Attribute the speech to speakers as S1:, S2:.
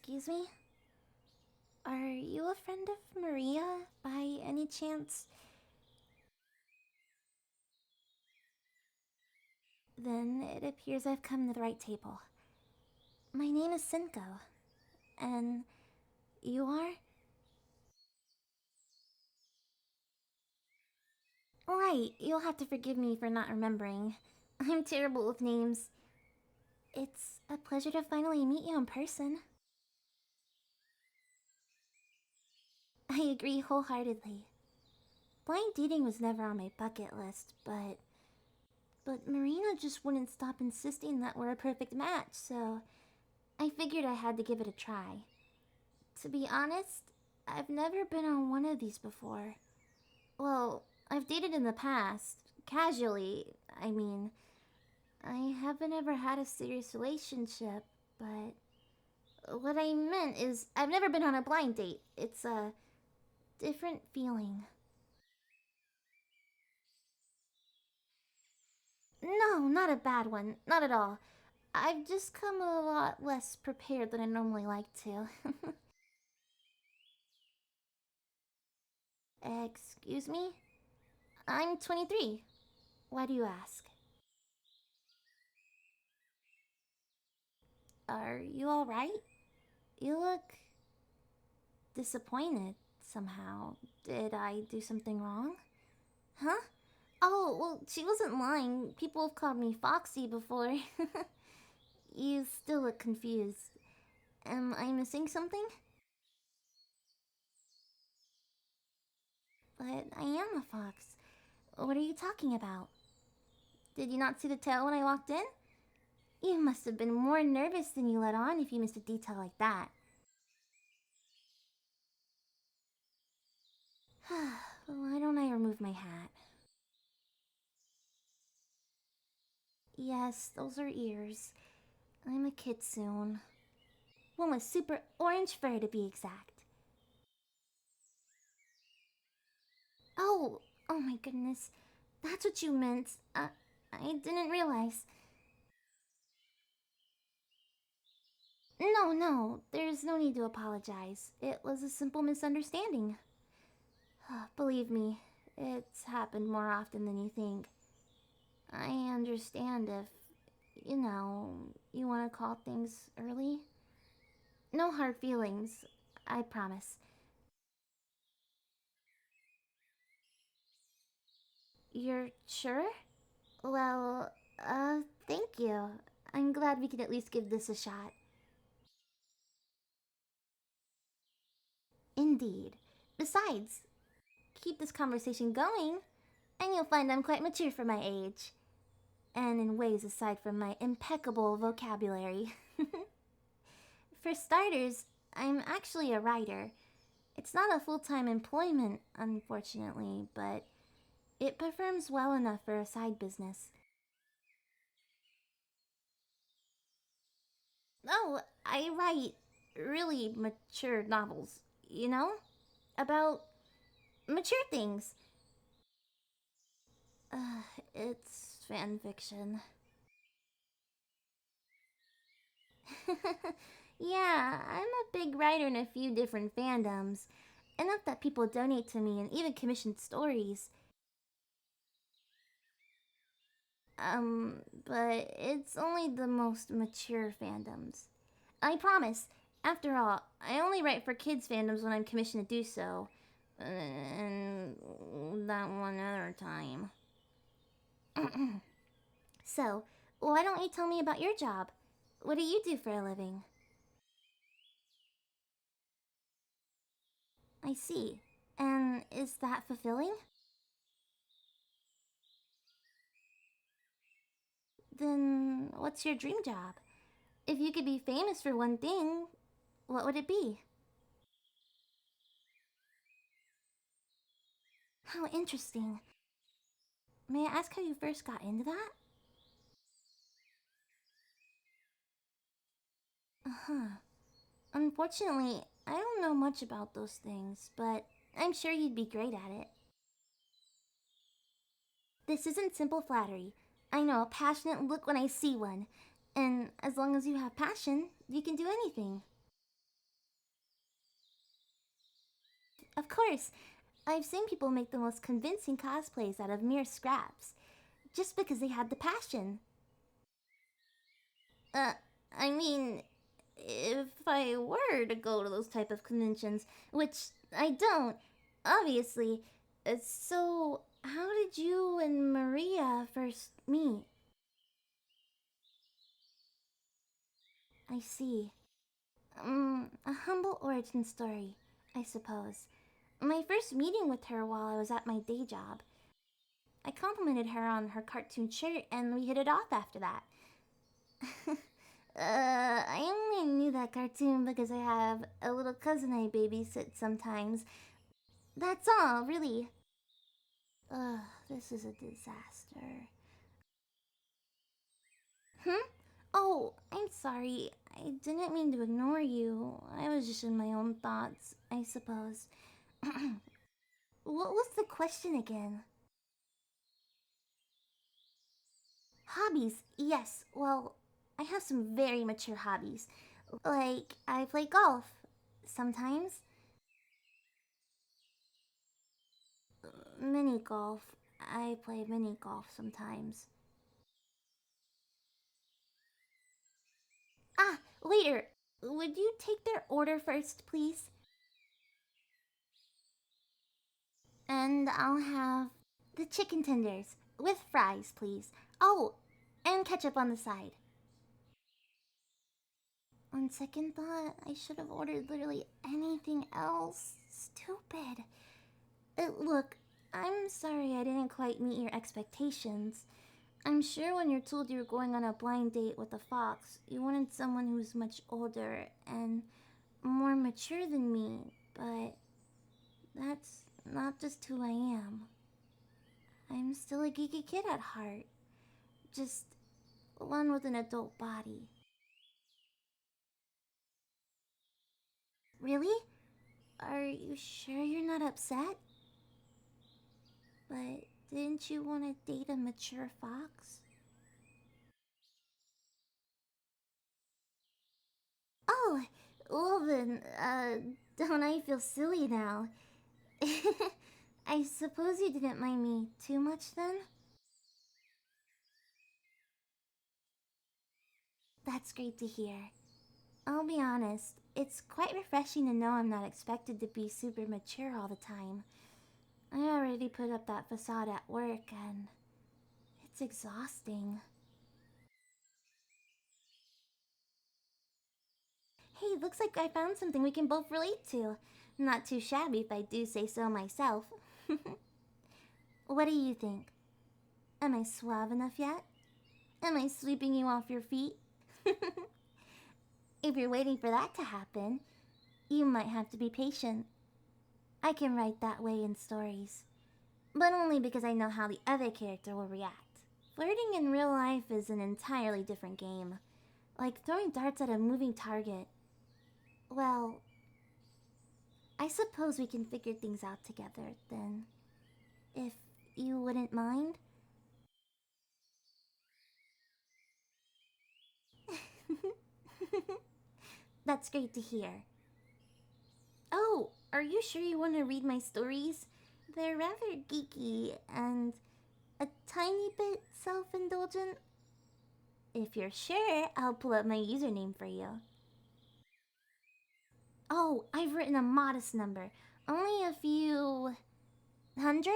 S1: Excuse me? Are you a friend of Maria, by any chance? Then it appears I've come to the right table. My name is Cinco, and you are? Right, you'll have to forgive me for not remembering. I'm terrible with names. It's a pleasure to finally meet you in person. I agree wholeheartedly. Blind dating was never on my bucket list, but Marina just wouldn't stop insisting that we're a perfect match, so I figured I had to give it a try. To be honest, I've never been on one of these before. Well, I've dated in the past, casually, I mean. I haven't ever had a serious relationship, but what I meant is I've never been on a blind date. It's a different feeling. No, not a bad one. Not at all. I've just come a lot less prepared than I normally like to. Excuse me? I'm 23. Why do you ask? Are you alright? You look disappointed somehow. Did I do something wrong? Huh? Oh, well, she wasn't lying. People have called me Foxy before. You still look confused. Am I missing something? But I am a fox. What are you talking about? Did you not see the tail when I walked in? You must have been more nervous than you let on if you missed a detail like that. Why don't I remove my hat? Yes, those are ears. I'm a Kitsune. One with super orange fur to be exact. Oh my goodness. That's what you meant. I didn't realize. No, there's no need to apologize. It was a simple misunderstanding. Believe me, it's happened more often than you think. I understand if, you want to call things early. No hard feelings, I promise. You're sure? Well, thank you. I'm glad we could at least give this a shot. Indeed. Besides, keep this conversation going, and you'll find I'm quite mature for my age. And in ways aside from my impeccable vocabulary. For starters, I'm actually a writer. It's not a full-time employment, unfortunately, but it performs well enough for a side business. Oh, I write really mature novels, About mature things. It's fan fiction. Yeah, I'm a big writer in a few different fandoms. Enough that people donate to me and even commission stories. But it's only the most mature fandoms. I promise. After all, I only write for kids' fandoms when I'm commissioned to do so. And that one other time. So, why don't you tell me about your job? What do you do for a living? I see. And is that fulfilling? Then what's your dream job? If you could be famous for one thing, what would it be? How interesting. May I ask how you first got into that? Uh-huh. Unfortunately, I don't know much about those things, but I'm sure you'd be great at it. This isn't simple flattery. I know a passionate look when I see one. And as long as you have passion, you can do anything. Of course, I've seen people make the most convincing cosplays out of mere scraps, just because they had the passion. Uh, I mean, if I were to go to those type of conventions, which I don't, obviously. So, how did you and Maria first meet? I see. A humble origin story, I suppose. My first meeting with her while I was at my day job. I complimented her on her cartoon shirt and we hit it off after that. I only knew that cartoon because I have a little cousin I babysit sometimes. That's all, really. Ugh, this is a disaster. Hmm? Oh, I'm sorry. I didn't mean to ignore you. I was just in my own thoughts, I suppose. What was the question again? Hobbies, yes. Well, I have some very mature hobbies. Like, I play golf. Sometimes. Mini golf. I play mini golf sometimes. Ah, waiter! Would you take their order first, please? And I'll have the chicken tenders with fries, please. Oh, and ketchup on the side. On second thought, I should have ordered literally anything else. Stupid. Look, I'm sorry I didn't quite meet your expectations. I'm sure when you're told you're going on a blind date with a fox, you wanted someone who's much older and more mature than me, but that's not just who I am. I'm still a geeky kid at heart, just one with an adult body. Really? Are you sure you're not upset? But didn't you want to date a mature fox? Oh, well then, don't I feel silly now? I suppose you didn't mind me too much then? That's great to hear. I'll be honest, it's quite refreshing to know I'm not expected to be super mature all the time. I already put up that facade at work and it's exhausting. Hey, looks like I found something we can both relate to. Not too shabby if I do say so myself. What do you think? Am I suave enough yet? Am I sweeping you off your feet? If you're waiting for that to happen, you might have to be patient. I can write that way in stories, but only because I know how the other character will react. Flirting in real life is an entirely different game, like throwing darts at a moving target. Well, I suppose we can figure things out together, then. If you wouldn't mind? That's great to hear. Oh, are you sure you want to read my stories? They're rather geeky and a tiny bit self-indulgent. If you're sure, I'll pull up my username for you. Oh, I've written a modest number. Only a few hundred?